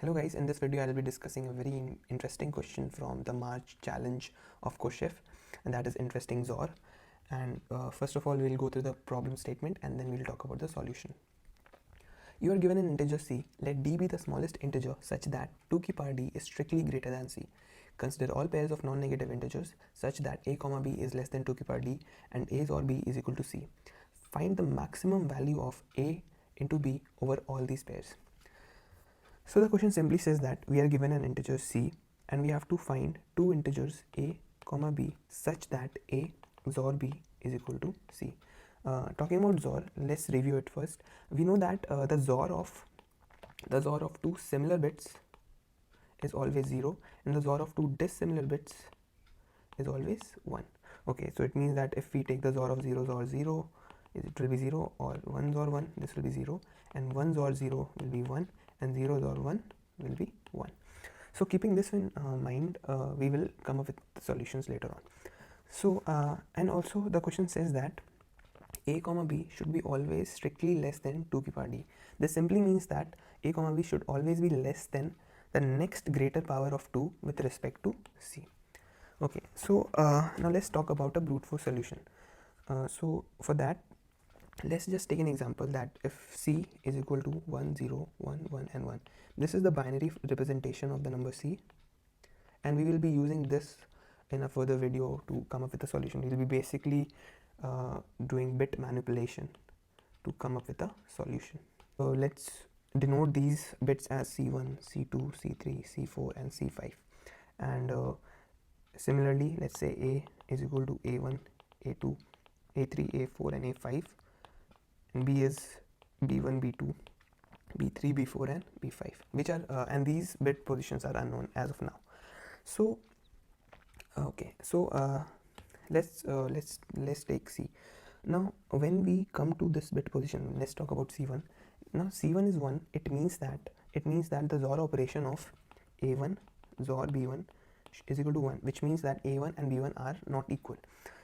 Hello guys, in this video I will be discussing a very interesting question from the March challenge of CodeChef, and that is interesting XOR. And first of all, we'll go through the problem statement and then we'll talk about the solution. You are given an integer c. Let d be the smallest integer such that 2 की power d is strictly greater than c. Consider all pairs of non-negative integers such that a comma b is less than 2 की power d and a or b is equal to c. Find the maximum value of a into b over all these pairs. So the question simply says that we are given an integer c and we have to find two integers a comma b such that a XOR b is equal to c. Talking about XOR, let's review it first. We know that the XOR of two similar bits is always 0 and the XOR of two dissimilar bits is always 1. Okay, so it means that if we take the XOR of 0 XOR 0, it will be 0, or 1 XOR 1, this will be 0, and 1 XOR 0 will be 1, and 0 XOR 1 will be 1. So keeping this in mind, we will come up with the solutions later on. So and also the question says that a comma b should be always strictly less than 2 की power d. This simply means that a comma b should always be less than the next greater power of 2 with respect to c. Okay, so now let's talk about a brute force solution. So for that, let's just take an example that if c is equal to 1 0 1 1 and 1, this is the binary representation of the number c, and we will be using this in a further video to come up with a solution. We will be basically doing bit manipulation to come up with a solution. So let's denote these bits as c1, c2, c3, c4 and c5, and similarly let's say a is equal to a1, a2, a3, a4 and a5, and b is b1, b2, b3, b4 and b5, which are and these bit positions are unknown as of now. So okay, so let's take c. Now when we come to this bit position, let's talk about c1. Now c1 is 1. It means that the XOR operation of a1 XOR b1 is equal to 1, which means that a1 and b1 are not equal.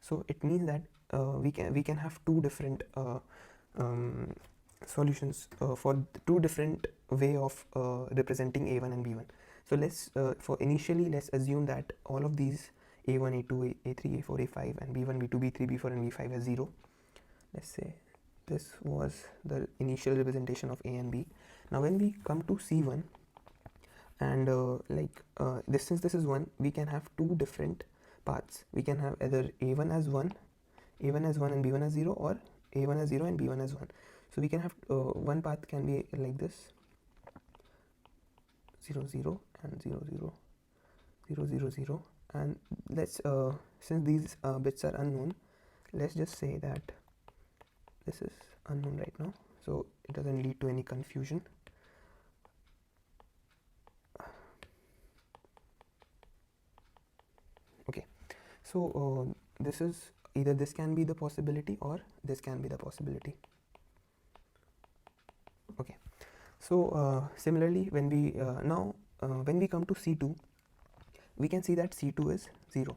So it means that we can have two different solutions for two different way of representing a1 and b1. So let's for initially let's assume that all of these a1, a2, a3, a4, a5 and b1, b2, b3, b4 and b5 as 0. Let's say this was the initial representation of a and b. Now when we come to c1, and since this is 1, we can have two different paths. We can have either a1 as 1 and b1 as 0, or a1 as 0 and b1 as 1. So we can have one path can be like this, 0 0 and 0 0 0 0 0, and let's since these bits are unknown, let's just say that this is unknown right now, so it doesn't lead to any confusion. Okay, so this is either this can be the possibility or this can be the possibility. Okay, so similarly when we when we come to c2, we can see that c2 is 0.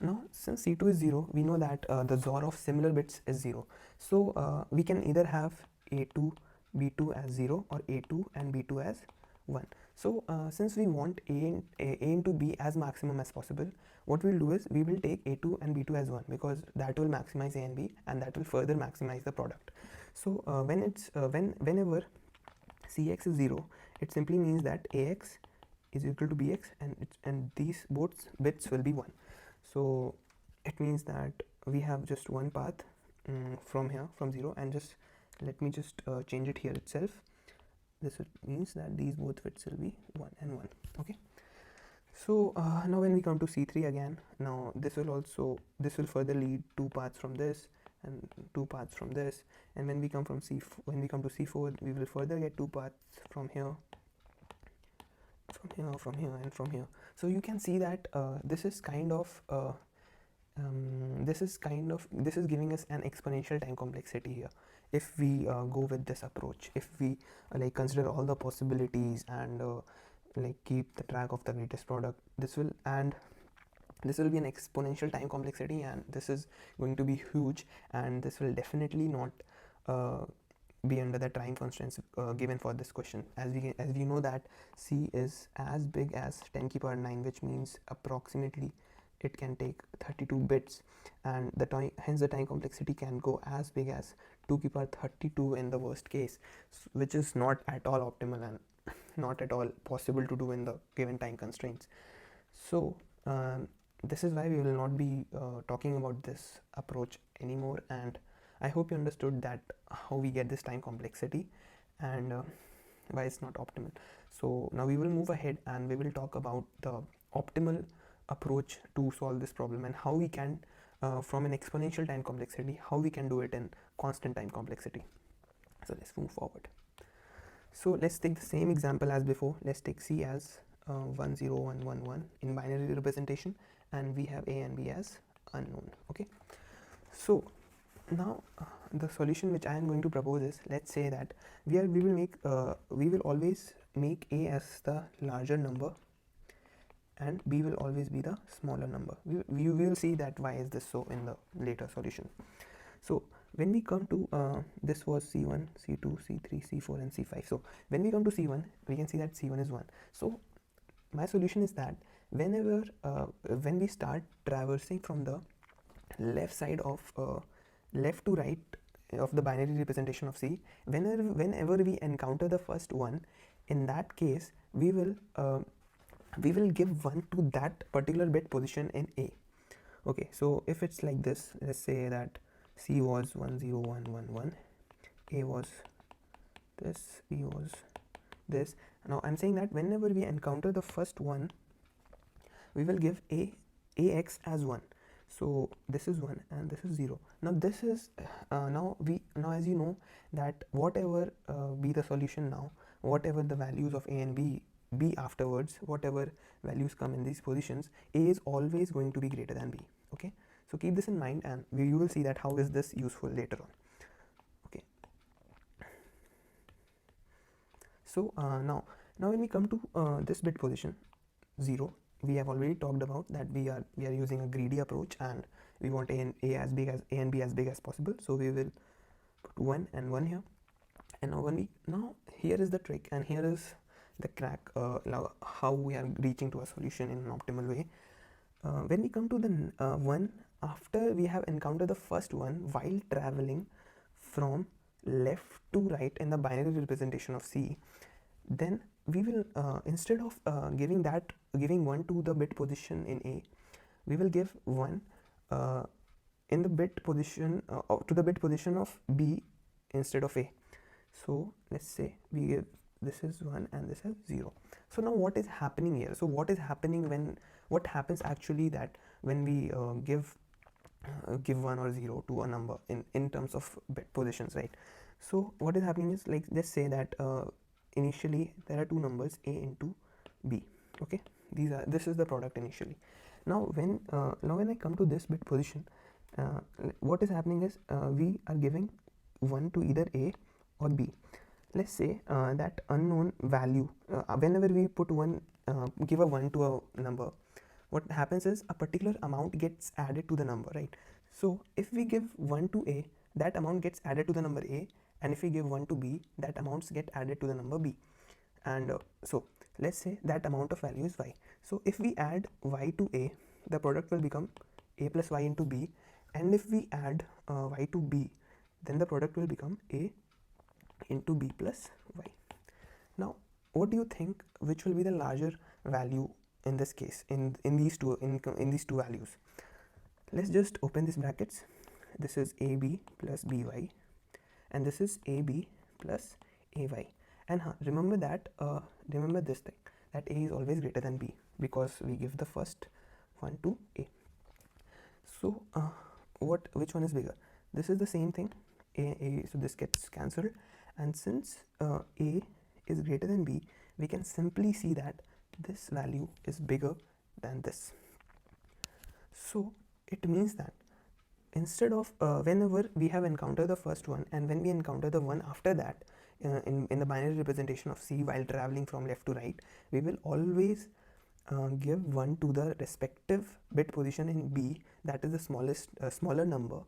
Now since c2 is 0, we know that the XOR of similar bits is 0. So we can either have a2 b2 as 0 or a2 and b2 as 1. So since we want a into b as maximum as possible, what we'll do is we will take a2 and b2 as 1, because that will maximize a and b and that will further maximize the product. So whenever cx is 0, it simply means that ax is equal to bx and these both bits will be 1. So it means that we have just one path from here, from 0, and just let me just change it here itself. This means that these both bits will be 1 and 1. Okay, so now when we come to c3 again, now this will further lead two paths from this and two paths from this, and when we come to c4, we will further get two paths from here, from here and from here. So you can see that this is giving us an exponential time complexity here. If we go with this approach, if we consider all the possibilities and keep the track of the greatest product, this will be an exponential time complexity, and this is going to be huge, and this will definitely not be under the time constraints given for this question. As we know that C is as big as 10 to the power 9, which means approximately it can take 32 bits, and hence the time complexity can go as big as 2 to the power 32 in the worst case, which is not at all optimal and not at all possible to do in the given time constraints. So this is why we will not be talking about this approach anymore, and I hope you understood that how we get this time complexity and why it's not optimal. So now we will move ahead and we will talk about the optimal approach to solve this problem and how we can from an exponential time complexity, how we can do it in constant time complexity. So let's move forward. So let's take the same example as before. Let's take C as 1 0 1 1 1 in binary representation, and we have A and B as unknown. Okay, so now the solution which I am going to propose is, let's say that we will always make A as the larger number and B will always be the smaller number. We will see that why is this so in the later solution. So when we come to this was C1, C2, C3, C4 and C5. So when we come to C1, we can see that C1 is 1. So my solution is that whenever when we start traversing from the left side of left to right of the binary representation of C, whenever we encounter the first one, in that case we will give 1 to that particular bit position in A. Okay, so if it's like this, let's say that C was 1 0 1 1 1, A was this, B was this. Now I'm saying that whenever we encounter the first one, we will give AX as 1. So this is 1 and this is 0. Now this is now as you know that whatever be the solution now, whatever the values of A and B be afterwards, whatever values come in these positions, A is always going to be greater than B. Okay, so keep this in mind and you will see that how is this useful later on. Okay, so now when we come to this bit position 0, we have already talked about that we are using a greedy approach and we want A and B as big as possible. So we will put 1 and 1 here, and now here is the trick and here is the crack how we are reaching to a solution in an optimal way. When we come to the 1, after we have encountered the first one while traveling from left to right in the binary representation of C, then we will instead of giving 1 to the bit position in A, we will give 1 in the bit position to the bit position of B instead of A. So let's say we give this is 1 and this is 0. So now what is happening here? So what happens actually that when we give 1 or 0 to a number in terms of bit positions, right? So what is happening is, like, let's say that initially there are two numbers A into B. Okay, this is the product initially. Now when I come to this bit position, what is happening is we are giving 1 to either A or B. Let's say that unknown value, whenever we put give a 1 to a number, what happens is a particular amount gets added to the number, right? So if we give 1 to A, that amount gets added to the number A, and if we give 1 to B, that amounts get added to the number B. And so let's say that amount of value is Y. So if we add Y to A, the product will become A plus Y into B, and if we add Y to B, then the product will become A into B plus Y. Now what do you think, which will be the larger value in this case, in these two values? Let's just open these brackets. This is AB plus BY and this is AB plus AY, and remember this thing, that A is always greater than B because we give the first one to A. So which one is bigger? This is the same thing, A, so this gets cancelled, and since A is greater than B, we can simply see that this value is bigger than this. So it means that instead of whenever we have encountered the first one and when we encounter the one after that in the binary representation of C while traveling from left to right, we will always give 1 to the respective bit position in B, that is the smaller number,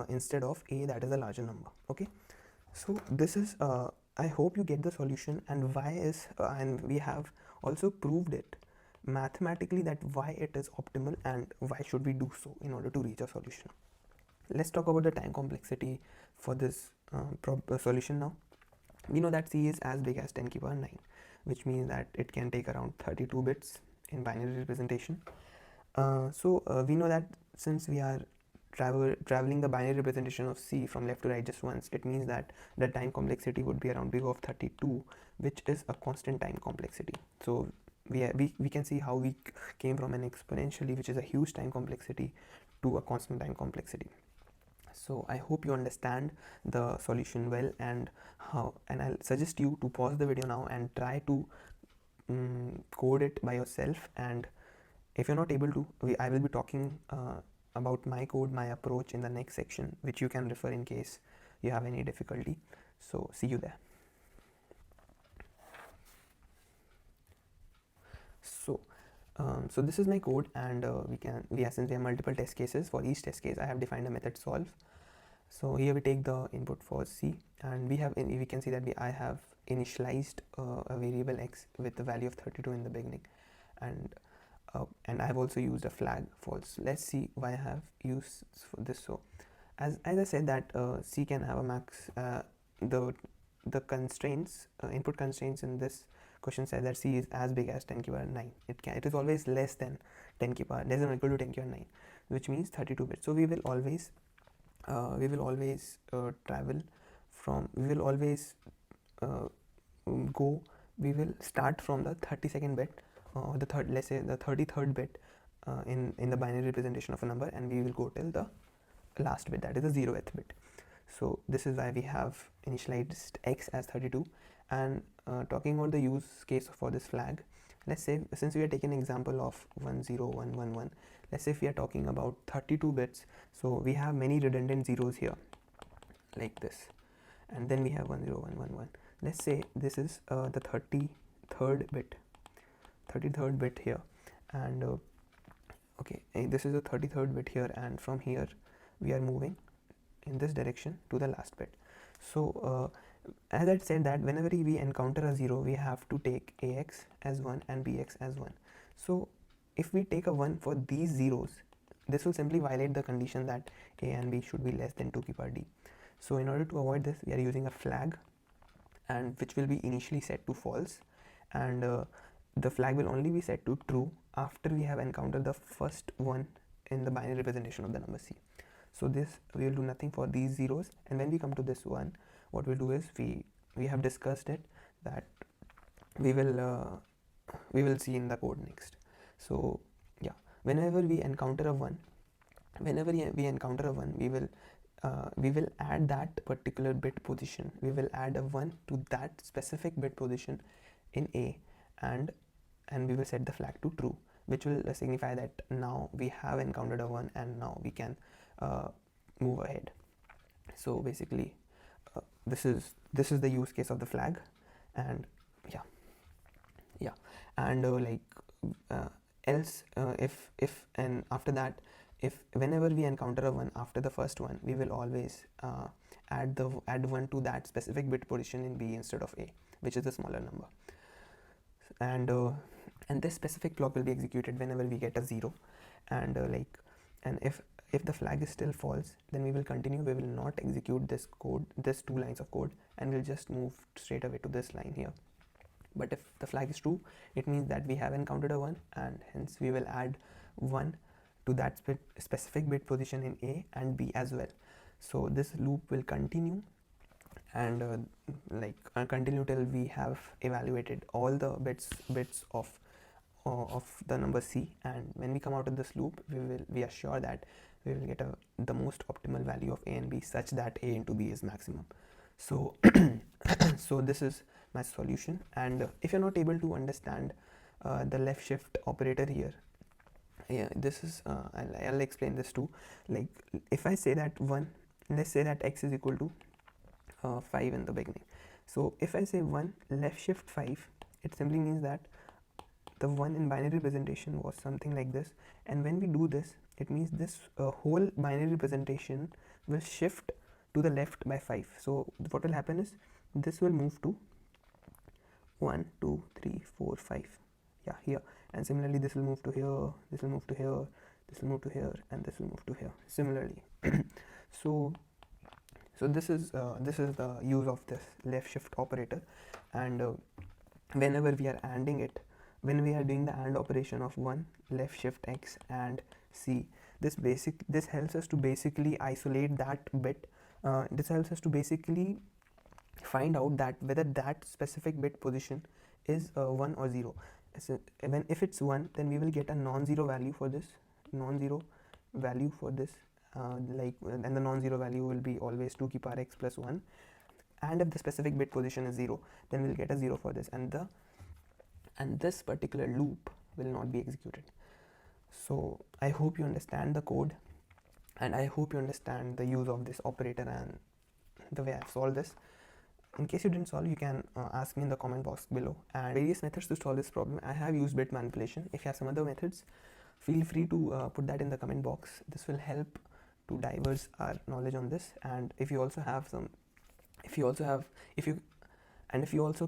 instead of A, that is the larger number. Okay, So this is I hope you get the solution, and why is and we have also proved it mathematically that why it is optimal and why should we do so in order to reach a solution. Let's talk about the time complexity for this solution now. We know that C is as big as 10 to the power 9, which means that it can take around 32 bits in binary representation. We know that since we are traveling the binary representation of C from left to right just once, it means that the time complexity would be around big of 32, which is a constant time complexity. So we can see how we came from an exponentially, which is a huge time complexity, to a constant time complexity. So I hope you understand the solution well, and I'll suggest you to pause the video now and try to code it by yourself. And if you're not able to, I will be talking about my code, my approach in the next section, which you can refer in case you have any difficulty. So see you there. So this is my code, and since we have multiple test cases, for each test case I have defined a method solve. So here we take the input for C, and we can see that I have initialized a variable x with the value of 32 in the beginning, and I have also used a flag false. Let's see why I have used for this. So as I said that C can have a max the constraints, input constraints in this question said that C is as big as 10 to the power 9. It is always less than 10 to the power, less than or equal to 10 to the power 9, which means 32 bits. So we will always travel from, we will start from the 32nd bit, or the third, let's say the 33rd bit in the binary representation of a number, and we will go till the last bit, that is the 0th bit. So this is why we have initialized x as 32. And talking about the use case for this flag, let's say since we are taking an example of 10111, let's say if we are talking about 32 bits, so we have many redundant zeros here like this, and then we have 10111. Let's say this is the 33rd bit here, and okay, this is the 33rd bit here, and from here we are moving in this direction to the last bit. So as I said that whenever we encounter a 0, we have to take ax as 1 and bx as 1. So if we take a 1 for these zeros, this will simply violate the condition that a and b should be less than 2 to the power d. So in order to avoid this, we are using a flag, and which will be initially set to false, and the flag will only be set to true after we have encountered the first one in the binary representation of the number C. So this, we will do nothing for these zeros, and when we come to this one, what we'll do is we have discussed it, that we will see in the code next. So yeah, whenever we encounter a 1, we will add that particular bit position. We will add a 1 to that specific bit position in A, and we will set the flag to true, which will signify that now we have encountered a 1 and now we can move ahead. So basically this is the use case of the flag. And yeah, and else if and after that, if whenever we encounter a 1 after the first one, we will always add 1 to that specific bit position in B instead of A, which is the smaller number. And this specific block will be executed whenever we get a 0, and if the flag is still false, then we will continue. We will not execute this 2 lines of code, and we'll just move straight away to this line here. But if the flag is true, it means that we have encountered a 1, and hence we will add 1 to that specific bit position in A and B as well. So this loop will continue, and continue till we have evaluated all the bits of the number C. And when we come out of this loop, we are sure that we will get the most optimal value of A and B, such that A into B is maximum. So so this is my solution. And if you're not able to understand the left shift operator here, yeah, this is I'll explain this too. Like if I say that let's say that x is equal to 5 in the beginning. So if I say 1 left shift 5, it simply means that the 1 in binary representation was something like this, and when we do this, it means this whole binary representation will shift to the left by 5. So what will happen is this will move to 1, 2, 3, 4, 5. Yeah, here. And similarly, this will move to here, this will move to here, this will move to here, and this will move to here. Similarly, so this is the use of this left shift operator. And whenever we are ANDing it, when we are doing the AND operation of 1 left shift X and C, this helps us to basically isolate that bit. This helps us to basically find out that whether that specific bit position is 1 or 0. So if it's 1, then we will get a non-zero value for this, and the non-zero value will be always 2 to the power x plus 1. And if the specific bit position is 0, then we'll get a 0 for this, and this particular loop will not be executed. So I hope you understand the code, and I hope you understand the use of this operator and the way I've solved this. In case you didn't solve, you can ask me in the comment box below. And various methods to solve this problem. I have used bit manipulation. If you have some other methods, feel free to put that in the comment box. This will help to diverse our knowledge on this. And if you also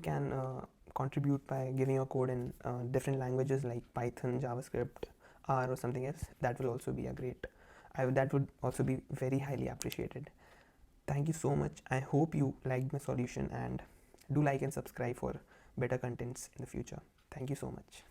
can contribute by giving your code in different languages like Python, JavaScript, R, or something else, that will also be that would also be very highly appreciated. Thank you so much. I hope you liked my solution, and do like and subscribe for better contents in the future. Thank you so much.